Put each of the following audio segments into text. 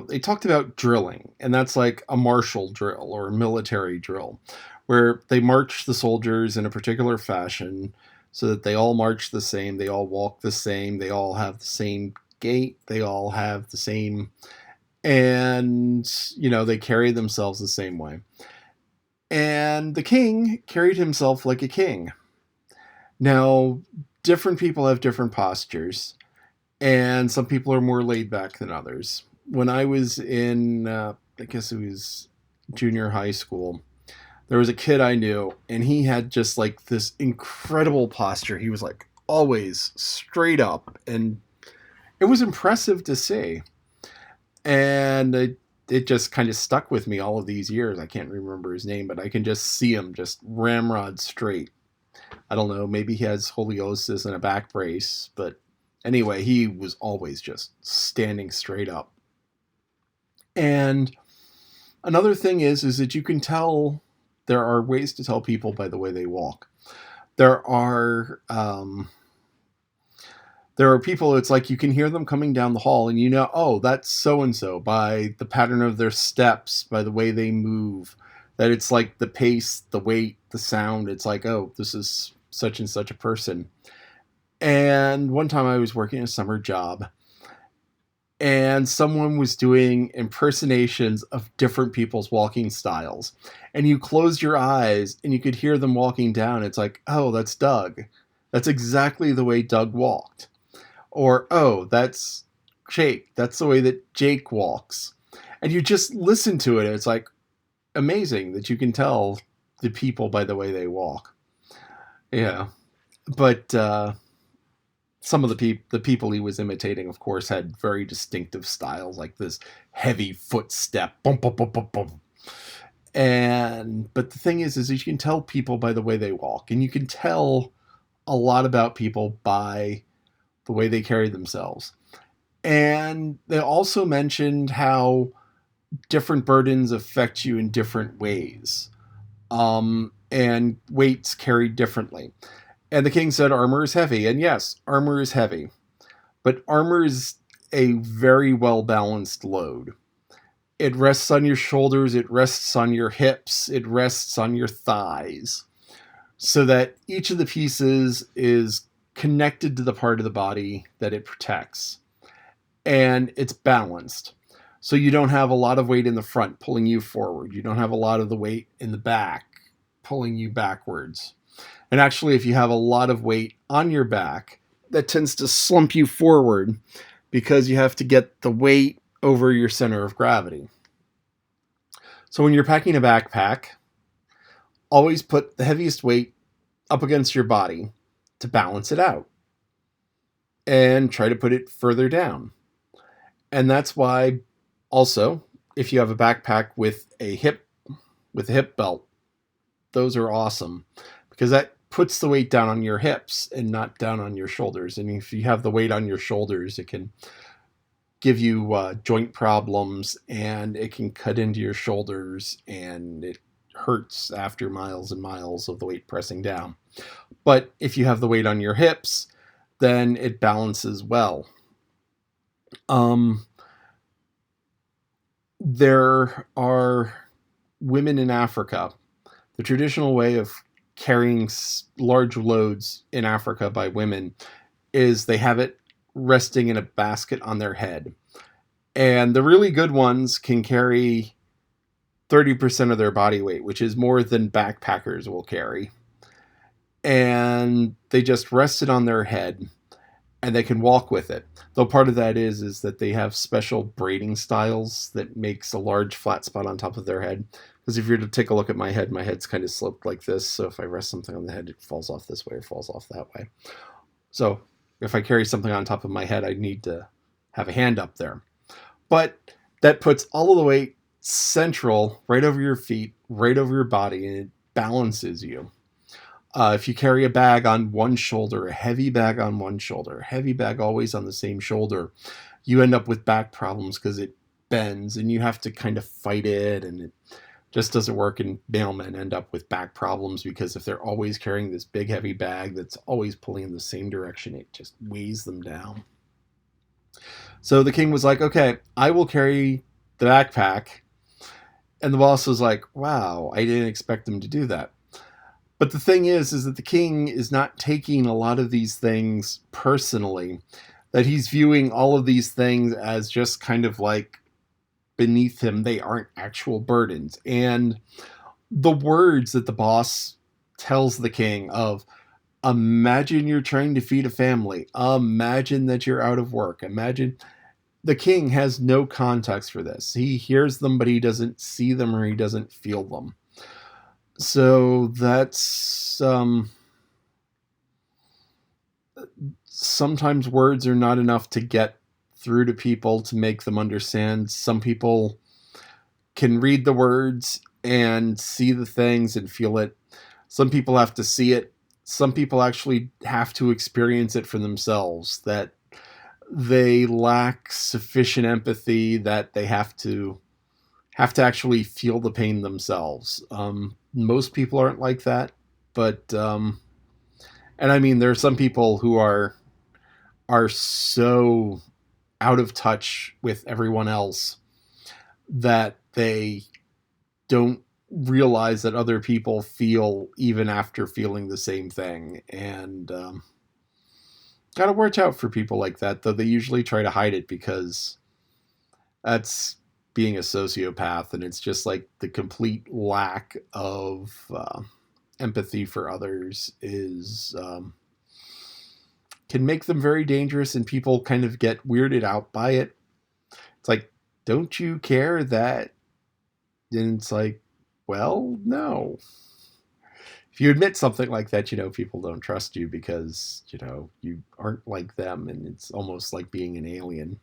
they talked about drilling, and that's like a martial drill or a military drill, where they march the soldiers in a particular fashion so that they all march the same, they all walk the same, they all have the same gait, they all have the same, and, they carry themselves the same way. And the king carried himself like a king. Now, different people have different postures, and some people are more laid back than others. When I was in, I guess it was junior high school, there was a kid I knew, and he had just like this incredible posture. He was like always straight up, and it was impressive to see. And it just kind of stuck with me all of these years. I can't remember his name, but I can just see him just ramrod straight. I don't know, maybe he has scoliosis and a back brace, but anyway, he was always just standing straight up. And another thing is that you can tell, there are ways to tell people by the way they walk. There are people, it's like you can hear them coming down the hall and oh, that's so and so by the pattern of their steps, by the way they move, that it's like the pace, the weight, the sound. It's like, oh, this is such and such a person. And one time I was working a summer job, and someone was doing impersonations of different people's walking styles. And you closed your eyes and you could hear them walking down. It's like, oh, that's Doug. That's exactly the way Doug walked. Or, oh, that's Jake. That's the way that Jake walks. And you just listen to it. It's like amazing that you can tell the people by the way they walk. Yeah. But some of the people he was imitating, of course, had very distinctive styles, like this heavy footstep, bump, bump, bump, bump, bump. But the thing is you can tell people by the way they walk, and you can tell a lot about people by the way they carry themselves. And they also mentioned how different burdens affect you in different ways, and weights carried differently. And the king said armor is heavy. And yes, armor is heavy. But armor is a very well-balanced load. It rests on your shoulders, it rests on your hips, it rests on your thighs. So that each of the pieces is connected to the part of the body that it protects. And it's balanced. So you don't have a lot of weight in the front pulling you forward. You don't have a lot of the weight in the back pulling you backwards. And actually, if you have a lot of weight on your back, that tends to slump you forward because you have to get the weight over your center of gravity. So when you're packing a backpack, always put the heaviest weight up against your body to balance it out. And try to put it further down. And that's why also, if you have a backpack with a hip belt, those are awesome because that puts the weight down on your hips and not down on your shoulders. And if you have the weight on your shoulders, it can give you joint problems, and it can cut into your shoulders, and it hurts after miles and miles of the weight pressing down. But if you have the weight on your hips, then it balances well. There are women in Africa. The traditional way of carrying large loads in Africa by women is they have it resting in a basket on their head. And the really good ones can carry 30% of their body weight, which is more than backpackers will carry. And they just rest it on their head, and they can walk with it. Though part of that is that they have special braiding styles that makes a large flat spot on top of their head. Because if you were to take a look at my head's kind of sloped like this. So if I rest something on the head, it falls off this way or falls off that way. So if I carry something on top of my head, I need to have a hand up there. But that puts all of the weight central, right over your feet, right over your body, and it balances you. If you carry a bag on one shoulder, a heavy bag on one shoulder, a heavy bag always on the same shoulder, you end up with back problems because it bends and you have to kind of fight it, and it just doesn't work. And mailmen end up with back problems because if they're always carrying this big heavy bag that's always pulling in the same direction, it just weighs them down. So the king was like, okay, I will carry the backpack. And the boss was like, wow, I didn't expect him to do that. But the thing is that the king is not taking a lot of these things personally, that he's viewing all of these things as just kind of like beneath him. They aren't actual burdens. And the words that the boss tells the king of, imagine you're trying to feed a family, imagine that you're out of work, imagine, the king has no context for this. He hears them, but he doesn't see them or he doesn't feel them. So that's sometimes words are not enough to get through to people to make them understand. Some people can read the words and see the things and feel it. Some people have to see it. Some people actually have to experience it for themselves, that they lack sufficient empathy, that they have to actually feel the pain themselves. Most people aren't like that, but and I mean, there are some people who are so out of touch with everyone else that they don't realize that other people feel even after feeling the same thing. And gotta watch out for people like that, though they usually try to hide it because that's being a sociopath, and it's just like the complete lack of empathy for others is can make them very dangerous, and people kind of get weirded out by it. It's like, don't you care that? And it's like, well, no. If you admit something like that, people don't trust you because, you aren't like them, and it's almost like being an alien.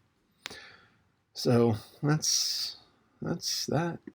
So that's that.